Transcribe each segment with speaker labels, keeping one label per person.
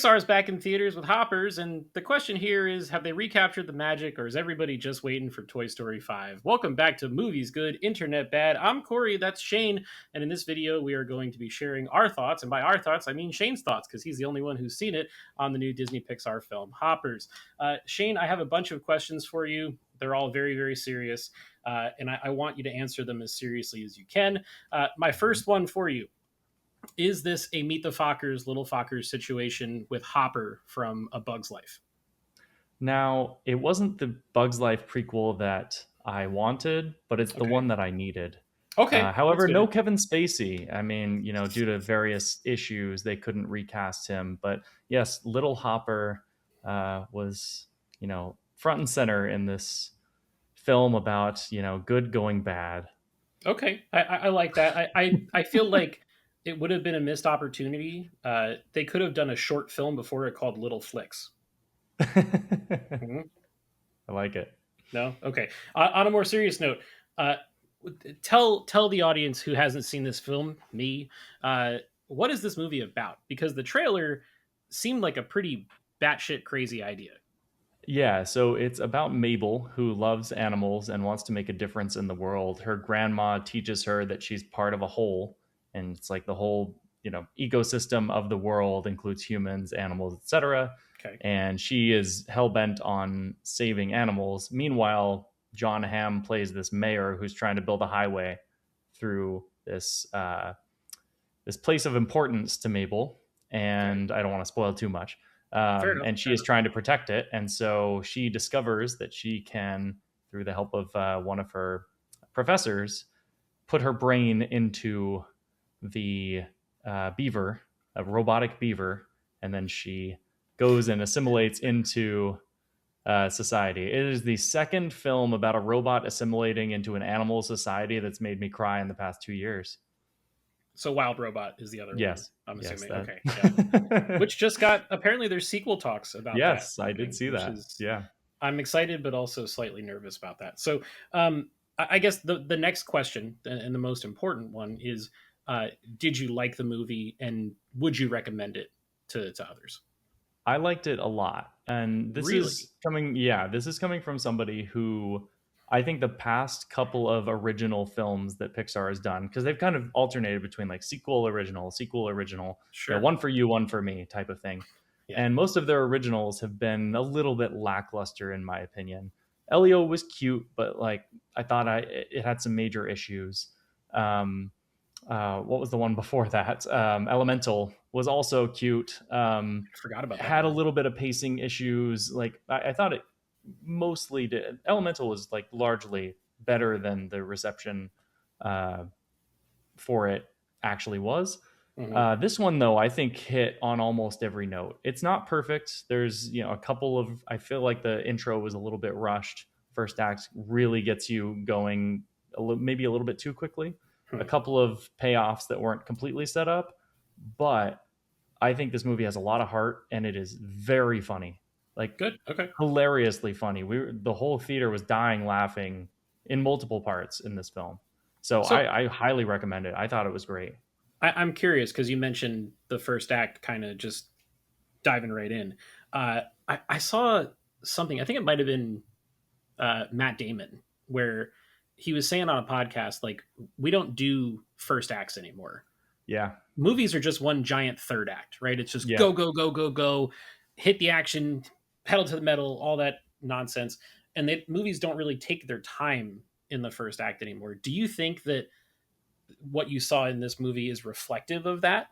Speaker 1: Pixar is back in theaters with Hoppers, and the question here is, have they recaptured the magic, or is everybody just waiting for Toy Story 5? Welcome back to Movies Good, Internet Bad. I'm Corey, that's Shane, and in this video we are going to be sharing our thoughts, and by our thoughts I mean Shane's thoughts, because he's the only one who's seen it on the new Disney Pixar film, Hoppers. Shane, I have a bunch of questions for you. They're all very, very serious, and I want you to answer them as seriously as you can. My first one for you: is this a Meet the Fockers, Little Fockers situation with Hopper from A Bug's Life?
Speaker 2: Now, it wasn't the Bugs Life prequel that I wanted, but it's the
Speaker 1: Okay.
Speaker 2: one that I needed.
Speaker 1: Okay, that's
Speaker 2: However, no
Speaker 1: good.
Speaker 2: Kevin Spacey. I mean, due to various issues, they couldn't recast him. But yes, Little Hopper was, front and center in this film about, good going bad.
Speaker 1: Okay, I like that. I feel like it would have been a missed opportunity. They could have done a short film before it called Little Flicks.
Speaker 2: I
Speaker 1: Mhm.
Speaker 2: like it.
Speaker 1: No? Okay. On a more serious note, uh, tell the audience who hasn't seen this film, me, what is this movie about? Because the trailer seemed like a pretty batshit crazy idea.
Speaker 2: Yeah, so it's about Mabel, who loves animals and wants to make a difference in the world. Her grandma teaches her that she's part of a whole, and it's like the whole, ecosystem of the world includes humans, animals, etc.
Speaker 1: Okay.
Speaker 2: And she is hell bent on saving animals. Meanwhile, John Hamm plays this mayor who's trying to build a highway through this place of importance to Mabel,
Speaker 1: Okay.
Speaker 2: and I don't want to spoil too much.
Speaker 1: Fair enough.
Speaker 2: And she
Speaker 1: Fair
Speaker 2: is
Speaker 1: enough.
Speaker 2: trying to protect it, and so she discovers that she can, through the help of one of her professors, put her brain into the beaver, a robotic beaver, and then she goes and assimilates into society. It is the second film about a robot assimilating into an animal society that's made me cry in the past 2 years.
Speaker 1: So Wild Robot is the other one,
Speaker 2: Yes,
Speaker 1: I'm
Speaker 2: yes,
Speaker 1: assuming.
Speaker 2: that.
Speaker 1: Okay, yeah. Which just got, apparently there's sequel talks about that
Speaker 2: Yes, I did
Speaker 1: happening,
Speaker 2: see
Speaker 1: which
Speaker 2: that.
Speaker 1: is,
Speaker 2: Yeah.
Speaker 1: I'm excited but also slightly nervous about that. So I guess the next question and the most important one is, did you like the movie and would you recommend it to others?
Speaker 2: I liked it a lot. And
Speaker 1: Really?
Speaker 2: this is coming from somebody who I think the past couple of original films that Pixar has done, because they've kind of alternated between like sequel, original,
Speaker 1: Sure.
Speaker 2: one for you, one for me type of thing.
Speaker 1: Yeah.
Speaker 2: And most of their originals have been a little bit lackluster, in my opinion. Elio was cute, but like I thought it had some major issues. Um, what was the one before that? Elemental was also cute.
Speaker 1: I forgot about that
Speaker 2: Had a
Speaker 1: one.
Speaker 2: little bit of pacing issues. Like I thought it mostly did. Elemental was like largely better than the reception uh, for it actually was.
Speaker 1: Hmm.
Speaker 2: This one though, I think hit on almost every note. It's not perfect. There's a couple of, I feel like the intro was a little bit rushed. First act really gets you going maybe a little bit too quickly. A
Speaker 1: Hmm.
Speaker 2: couple of payoffs that weren't completely set up, but I think this movie has a lot of heart and it is very funny, like
Speaker 1: Good. Okay.
Speaker 2: hilariously funny. The whole theater was dying laughing in multiple parts in this film. So
Speaker 1: So
Speaker 2: I highly recommend it. I thought it was great.
Speaker 1: I'm curious because you mentioned the first act kind of just diving right in. I saw something, I think it might have been Matt Damon, where he was saying on a podcast, like, we don't do first acts anymore.
Speaker 2: Yeah,
Speaker 1: Movies are just one giant third act, right? It's just
Speaker 2: yeah.
Speaker 1: go, go, go, go, go, hit the action, pedal to the metal, all that nonsense. And movies don't really take their time in the first act anymore. Do you think that what you saw in this movie is reflective of that?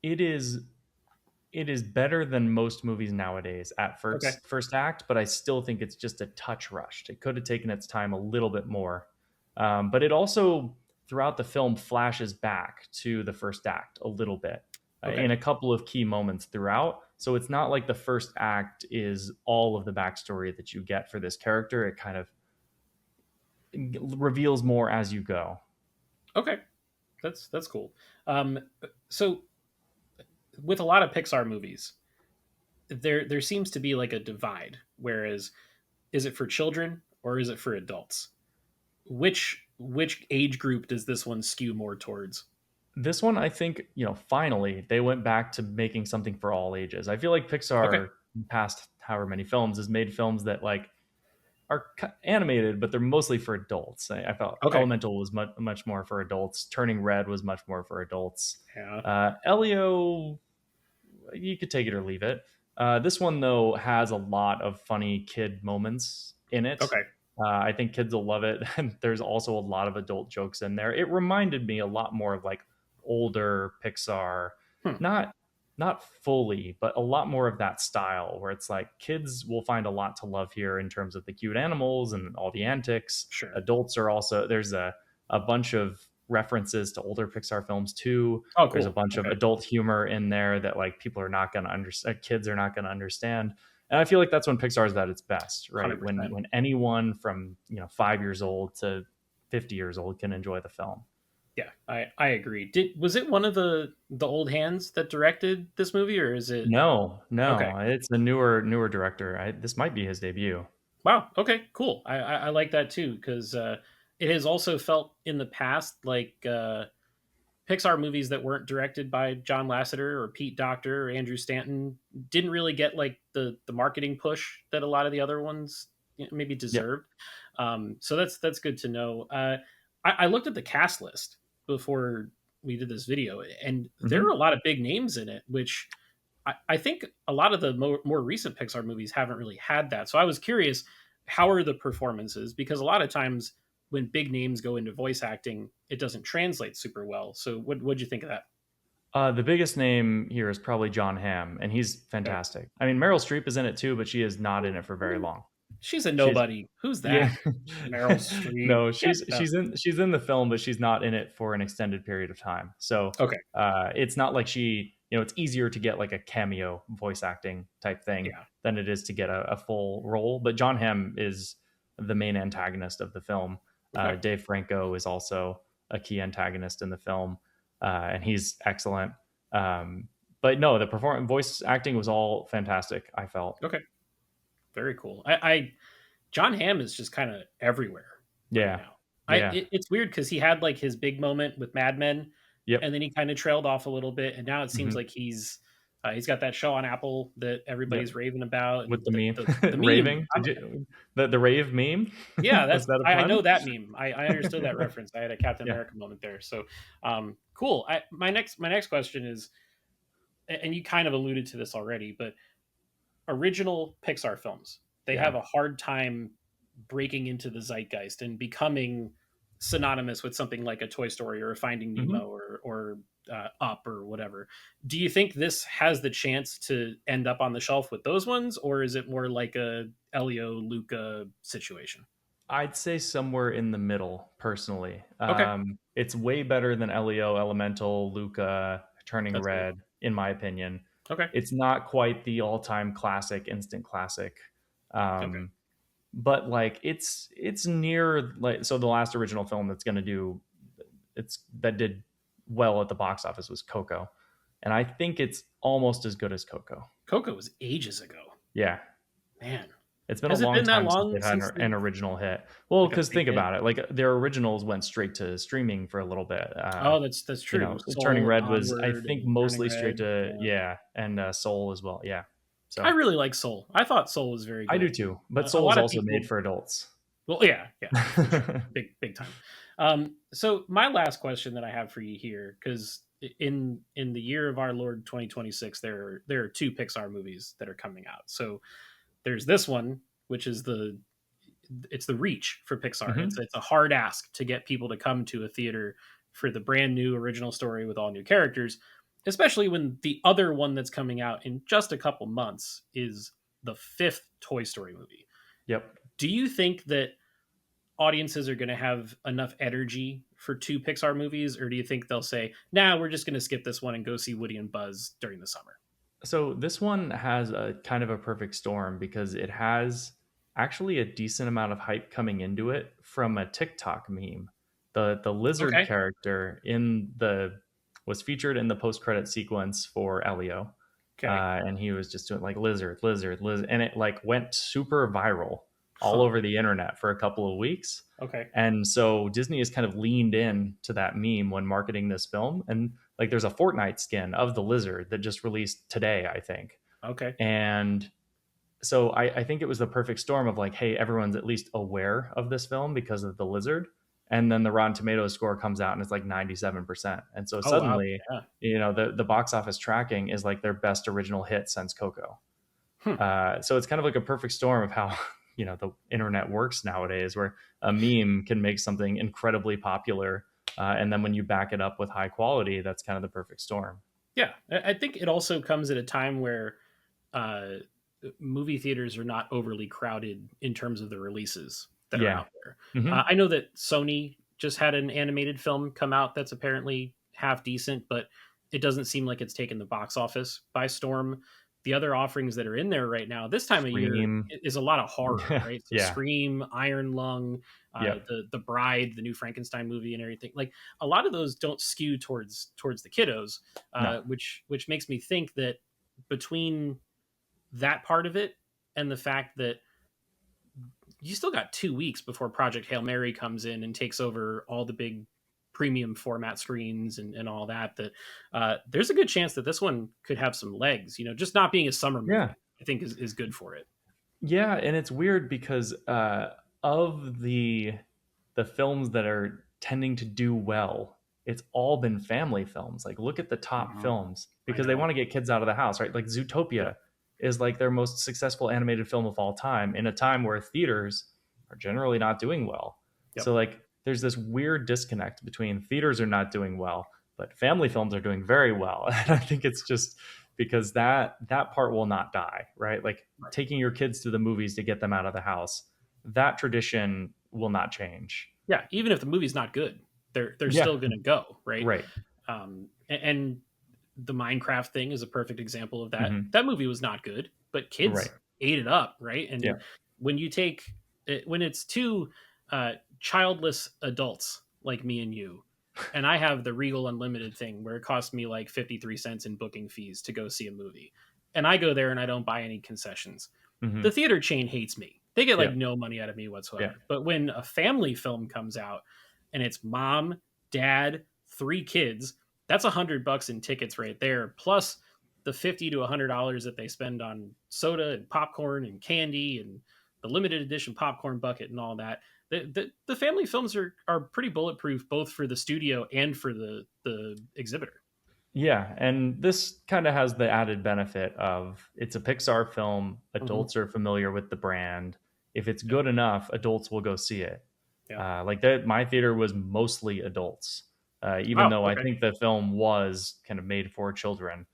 Speaker 2: It is it is better than most movies nowadays at
Speaker 1: Okay.
Speaker 2: first act, but I still think it's just a touch rushed. It could have taken its time a little bit more. But it also throughout the film flashes back to the first act a little bit in
Speaker 1: Okay.
Speaker 2: a couple of key moments throughout. So it's not like the first act is all of the backstory that you get for this character. It kind of reveals more as you go.
Speaker 1: Okay. That's cool. Um, so with a lot of Pixar movies, there seems to be like a divide. Whereas, is it for children or is it for adults? Which age group does this one skew more towards?
Speaker 2: This one, I think, finally they went back to making something for all ages. I feel like
Speaker 1: Okay.
Speaker 2: Pixar, past however many films, has made films that like are animated, but they're mostly for adults. I felt
Speaker 1: Okay.
Speaker 2: Elemental was much more for adults. Turning Red was much more for adults.
Speaker 1: Yeah.
Speaker 2: Elio, you could take it or leave it. This one though has a lot of funny kid moments in it.
Speaker 1: Okay.
Speaker 2: I think kids will love it, and there's also a lot of adult jokes in there. It reminded me a lot more of like older Pixar,
Speaker 1: Hmm.
Speaker 2: not not fully, but a lot more of that style where it's like kids will find a lot to love here in terms of the cute animals and all the antics.
Speaker 1: Sure.
Speaker 2: Adults are also there's a bunch of references to older Pixar films too.
Speaker 1: Oh,
Speaker 2: There's a
Speaker 1: cool.
Speaker 2: bunch of
Speaker 1: Okay.
Speaker 2: adult humor in there that like people are not going to understand, kids are not going to understand. And I feel like that's when Pixar is at its best, right? When
Speaker 1: 100%.
Speaker 2: when anyone from 5 years old to 50 years old can enjoy the film.
Speaker 1: Yeah, I agree. Was it one of the old hands that directed this movie, or is it?
Speaker 2: No,
Speaker 1: Okay.
Speaker 2: no, it's a newer director. This might be his debut.
Speaker 1: Wow. Okay. Cool. I like that too because it has also felt in the past like Pixar movies that weren't directed by John Lasseter or Pete Docter or Andrew Stanton didn't really get like the marketing push that a lot of the other ones maybe
Speaker 2: Yep.
Speaker 1: deserved. So that's good to know. I looked at the cast list before we did this video, and there are a
Speaker 2: Hmm.
Speaker 1: lot of big names in it, which I think a lot of the more recent Pixar movies haven't really had that. So I was curious, how are the performances? Because a lot of times when big names go into voice acting, it doesn't translate super well. So what'd you think of that?
Speaker 2: The biggest name here is probably John Hamm, and he's
Speaker 1: Okay.
Speaker 2: fantastic. I mean, Meryl Streep is in it too, but she is not in it for very long.
Speaker 1: She's a
Speaker 2: She's
Speaker 1: nobody. Who's
Speaker 2: Yeah.
Speaker 1: that? Meryl Streep.
Speaker 2: No,
Speaker 1: Get
Speaker 2: she's
Speaker 1: the
Speaker 2: she's in she's in the film, but she's not in it for an extended period of time. So
Speaker 1: Okay.
Speaker 2: it's not like it's easier to get like a cameo voice acting type thing
Speaker 1: Yeah.
Speaker 2: than it is to get a full role. But John Hamm is the main antagonist of the film.
Speaker 1: Okay.
Speaker 2: Dave Franco is also a key antagonist in the film, and he's excellent. But no, the voice acting was all fantastic. I felt,
Speaker 1: Okay. Very cool. I John Hamm is just kind of everywhere right
Speaker 2: yeah,
Speaker 1: now.
Speaker 2: yeah,
Speaker 1: It's weird because he had like his big moment with Mad Men, and
Speaker 2: yep.
Speaker 1: then he kind of trailed off a little bit, and now it seems
Speaker 2: Hmm.
Speaker 1: like he's got that show on Apple that
Speaker 2: Yep.
Speaker 1: everybody's raving about,
Speaker 2: With
Speaker 1: and
Speaker 2: the
Speaker 1: the
Speaker 2: meme,
Speaker 1: meme.
Speaker 2: raving. Did you the rave meme?
Speaker 1: Yeah,
Speaker 2: Was
Speaker 1: that's
Speaker 2: that a
Speaker 1: I know
Speaker 2: pun?
Speaker 1: that meme. I understood that reference. I had a Captain
Speaker 2: Yeah,
Speaker 1: America moment there. So cool. My next question is, and you kind of alluded to this already, but original Pixar films, they have
Speaker 2: yeah.
Speaker 1: a hard time breaking into the zeitgeist and becoming synonymous with something like a Toy Story or a Finding
Speaker 2: Hmm.
Speaker 1: Nemo or Up or whatever. Do you think this has the chance to end up on the shelf with those ones, or is it more like a Elio Luca situation?
Speaker 2: I'd say somewhere in the middle, personally.
Speaker 1: Okay,
Speaker 2: It's way better than Elio, Elemental, Luca, Turning
Speaker 1: that's great.
Speaker 2: Red, in my opinion.
Speaker 1: Okay,
Speaker 2: It's not quite the all-time classic, instant classic.
Speaker 1: okay,
Speaker 2: Um, but like it's near like so the last original film that's going to do it's that did well at the box office was Coco, and I think it's almost as good as Coco.
Speaker 1: Coco was ages ago.
Speaker 2: Yeah,
Speaker 1: Man,
Speaker 2: it's been a
Speaker 1: has it
Speaker 2: long
Speaker 1: been that
Speaker 2: time since
Speaker 1: long
Speaker 2: they've had
Speaker 1: since
Speaker 2: an original hit. Well,
Speaker 1: like a
Speaker 2: because
Speaker 1: big
Speaker 2: think
Speaker 1: hit?
Speaker 2: about it, like their originals went straight to streaming for a little bit.
Speaker 1: Oh, that's true.
Speaker 2: Turning
Speaker 1: Soul,
Speaker 2: Red was I
Speaker 1: Onward,
Speaker 2: think
Speaker 1: and Turning
Speaker 2: mostly straight
Speaker 1: Red.
Speaker 2: to
Speaker 1: Yeah.
Speaker 2: yeah, and Soul as well. Yeah,
Speaker 1: I
Speaker 2: so
Speaker 1: really like Soul. I thought Soul was very
Speaker 2: I do
Speaker 1: good.
Speaker 2: too. But
Speaker 1: A
Speaker 2: Soul is
Speaker 1: lot of
Speaker 2: also made
Speaker 1: people,
Speaker 2: for adults.
Speaker 1: well, yeah, yeah, for sure, big time. So my last question that I have for you here, because in the year of our Lord 2026, there are two Pixar movies that are coming out. So there's this one, which is it's the reach for Pixar.
Speaker 2: Hmm.
Speaker 1: It's a hard ask to get people to come to a theater for the brand new original story with all new characters, especially when the other one that's coming out in just a couple months is the fifth Toy Story movie.
Speaker 2: Yep.
Speaker 1: Do you think that audiences are going to have enough energy for two Pixar movies, or do you think they'll say, "Nah, we're just going to skip this one and go see Woody and Buzz during the summer"?
Speaker 2: So this one has a kind of a perfect storm because it has actually a decent amount of hype coming into it from a TikTok meme. The lizard
Speaker 1: Okay,
Speaker 2: character in the was featured in the post credit sequence for Elio,
Speaker 1: okay,
Speaker 2: and he was just doing like lizard, lizard, lizard, and it like went super viral. all
Speaker 1: Huh.
Speaker 2: over the internet for a couple of weeks.
Speaker 1: Okay.
Speaker 2: And so Disney has kind of leaned in to that meme when marketing this film. And like there's a Fortnite skin of the lizard that just released today, I think.
Speaker 1: Okay.
Speaker 2: And so I think it was the perfect storm of like, hey, everyone's at least aware of this film because of the lizard. And then the Rotten Tomatoes score comes out and it's like 97%. And so
Speaker 1: Oh wow.
Speaker 2: suddenly,
Speaker 1: Yeah.
Speaker 2: the box office tracking is like their best original hit since Coco.
Speaker 1: Hmm.
Speaker 2: So it's kind of like a perfect storm of how the internet works nowadays, where a meme can make something incredibly popular, and then when you back it up with high quality, that's kind of the perfect storm.
Speaker 1: Yeah. I think it also comes at a time where uh, movie theaters are not overly crowded in terms of the releases that are
Speaker 2: Yeah.
Speaker 1: out there.
Speaker 2: Hmm.
Speaker 1: I know that Sony just had an animated film come out that's apparently half decent, but it doesn't seem like it's taken the box office by storm. The other offerings that are in there right now, this time of year,
Speaker 2: Scream.
Speaker 1: is a lot of horror, right? So
Speaker 2: Yeah.
Speaker 1: Scream, Iron Lung,
Speaker 2: Yep.
Speaker 1: the Bride, the new Frankenstein movie, and everything. Like a lot of those don't skew towards the kiddos,
Speaker 2: No.
Speaker 1: which makes me think that between that part of it and the fact that you still got 2 weeks before Project Hail Mary comes in and takes over all the big premium format screens and all that, that there's a good chance that this one could have some legs. Just not being a summer
Speaker 2: Yeah.
Speaker 1: movie, I think is good for it.
Speaker 2: Yeah, and it's weird because of the films that are tending to do well, it's all been family films. Like look at the top
Speaker 1: Mhm.
Speaker 2: films
Speaker 1: I
Speaker 2: because they
Speaker 1: know.
Speaker 2: want to get kids out of the house, right? Like
Speaker 1: Yep.
Speaker 2: Zootopia is like their most successful animated film of all time in a time where theaters are generally not doing well.
Speaker 1: Yep.
Speaker 2: So like there's this weird disconnect between theaters are not doing well, but family films are doing very well. And I think it's just because that part will not die, right? Like
Speaker 1: Right.
Speaker 2: taking your kids to the movies to get them out of the house, that tradition will not change.
Speaker 1: Yeah. Even if the movie's not good, they're
Speaker 2: Yeah,
Speaker 1: still going to go, right.
Speaker 2: right,
Speaker 1: And the Minecraft thing is a perfect example of that.
Speaker 2: hmm,
Speaker 1: That movie was not good, but
Speaker 2: right,
Speaker 1: kids ate it up, right?
Speaker 2: yeah,
Speaker 1: And when you take when it's two childless adults like me and you, and I have the Regal Unlimited thing where it costs me like 53 cents in booking fees to go see a movie, and I go there and I don't buy any concessions. The
Speaker 2: hmm,
Speaker 1: theater chain hates me. They get
Speaker 2: yeah,
Speaker 1: like no money out of me
Speaker 2: yeah,
Speaker 1: whatsoever. But when a family film comes out and it's mom, dad, 3 kids, that's $100 in tickets right there. Plus the $50 to $100 that they spend on soda and popcorn and candy and the limited edition popcorn bucket and all that. The family films are pretty bulletproof both for the studio and for the exhibitor.
Speaker 2: yeah. And this kind of has the added benefit of it's a Pixar film.
Speaker 1: Mm-hmm.
Speaker 2: Adults are familiar with the brand. If it's
Speaker 1: Yep.
Speaker 2: good enough, adults will go see it.
Speaker 1: Yeah.
Speaker 2: Like that, my theater was mostly adults, even
Speaker 1: Oh,
Speaker 2: though I
Speaker 1: okay.
Speaker 2: think the film was kind of made for children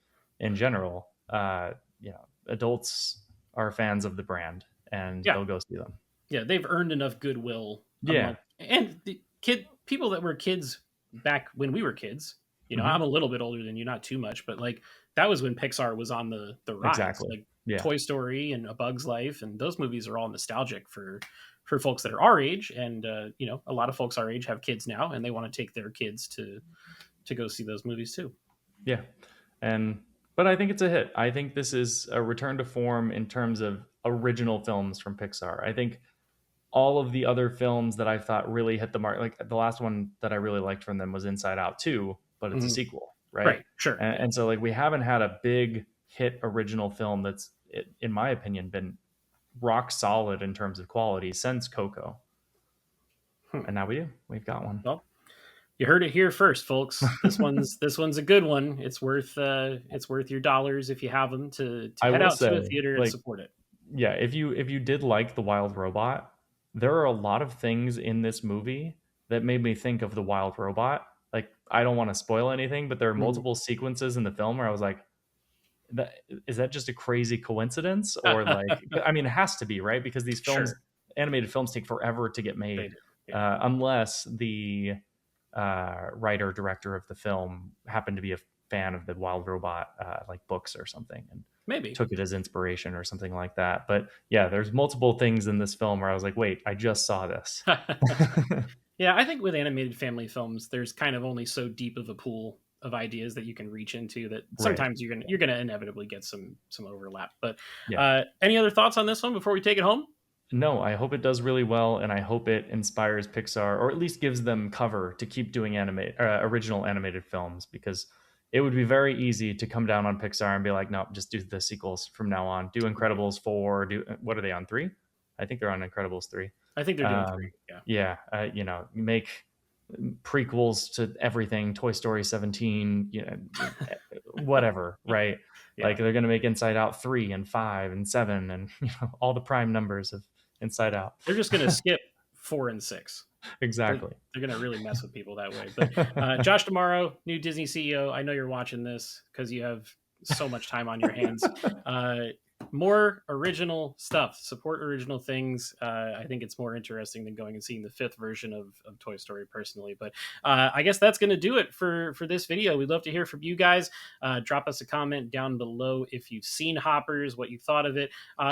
Speaker 2: in general. Adults are fans of the brand and
Speaker 1: Yeah.
Speaker 2: they'll go see them.
Speaker 1: Yeah, they've earned enough goodwill
Speaker 2: Yeah.
Speaker 1: among and the kid people that were kids back when we were kids. I'm
Speaker 2: Hmm.
Speaker 1: a little bit older than you, not too much, but like that was when Pixar was on the rise.
Speaker 2: Exactly.
Speaker 1: Like
Speaker 2: Yeah.
Speaker 1: Toy Story and A Bug's Life, and those movies are all nostalgic for folks that are our age, and a lot of folks our age have kids now, and they want to take their kids to go see those movies too.
Speaker 2: Yeah. And but I think it's a hit. I think this is a return to form in terms of original films from Pixar. I think all of the other films that I thought really hit the mark, like the last one that I really liked from them was Inside Out 2, but it's a
Speaker 1: Mhm.
Speaker 2: sequel, right?
Speaker 1: Right, sure,
Speaker 2: And,
Speaker 1: yeah.
Speaker 2: and so like we haven't had a big hit original film that's, in my opinion, been rock solid in terms of quality since Coco.
Speaker 1: Hmm.
Speaker 2: And now we do. We've got one.
Speaker 1: Well, you heard it here first, folks. This one's a good one. It's worth your dollars if you have them to
Speaker 2: I
Speaker 1: head
Speaker 2: will
Speaker 1: out to a
Speaker 2: say,
Speaker 1: theater and
Speaker 2: like,
Speaker 1: support it.
Speaker 2: yeah, if you did like The Wild Robot, there are a lot of things in this movie that made me think of The Wild Robot. Like, I don't want to spoil anything, but there are
Speaker 1: Mhm.
Speaker 2: multiple sequences in the film where I was like, that, is that just a crazy coincidence? Or like, I mean, it has to be, right? Because these films,
Speaker 1: Sure,
Speaker 2: animated films, take forever to get
Speaker 1: they
Speaker 2: made,
Speaker 1: do. Yeah,
Speaker 2: unless the writer director of the film happened to be a fan of the Wild Robot like books or something and
Speaker 1: maybe.
Speaker 2: took it as inspiration or something like that. But yeah, there's multiple things in this film where I was like, wait, I just saw this.
Speaker 1: Yeah, I think with animated family films, there's kind of only so deep of a pool of ideas that you can reach into that
Speaker 2: Right.
Speaker 1: sometimes you're gonna inevitably get some overlap. But
Speaker 2: Yeah.
Speaker 1: any other thoughts on this one before we take it home?
Speaker 2: No, I hope it does really well, and I hope it inspires Pixar, or at least gives them cover to keep doing original animated films. Because it would be very easy to come down on Pixar and be like, "No, just do the sequels from now on. Do
Speaker 1: Right.
Speaker 2: Incredibles 4. Do what are they on 3? I think they're on Incredibles 3.
Speaker 1: I think they're doing three.
Speaker 2: Um,
Speaker 1: Yeah.
Speaker 2: yeah, make prequels to everything. Toy Story 17. Whatever, right? Like
Speaker 1: Yeah.
Speaker 2: they're going to make Inside Out 3 and 5 and 7 and all the prime numbers of Inside Out.
Speaker 1: They're just going to skip 4 and 6. They're,
Speaker 2: Exactly.
Speaker 1: they're going to really mess with people that way. But Josh Tomorrow, new Disney CEO, I know you're watching this because you have so much time on your hands. Uh, More original stuff, support original things. I think it's more interesting than going and seeing the fifth version of Toy Story personally. But I guess that's going to do it for this video. We'd love to hear from you guys. Drop us a comment down below if you've seen Hoppers, what you thought of it,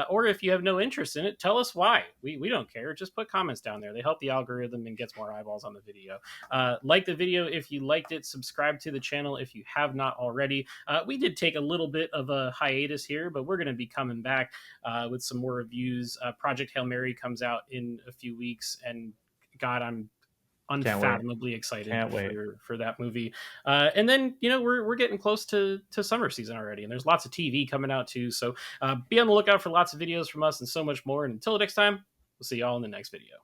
Speaker 1: or if you have no interest in it, tell us why. We don't care. Just put comments down there. They help the algorithm and gets more eyeballs on the video. Like the video if you liked it. Subscribe to the channel if you have not already. We did take a little bit of a hiatus here, but we're going to be coming back with some more reviews. Project Hail Mary comes out in a few weeks, and God, I'm
Speaker 2: Can't wait.
Speaker 1: unfathomably excited
Speaker 2: Can't wait.
Speaker 1: for that movie. And then we're getting close to summer season already, and there's lots of TV coming out too. So be on the lookout for lots of videos from us and so much more. And until next time, we'll see y'all in the next video.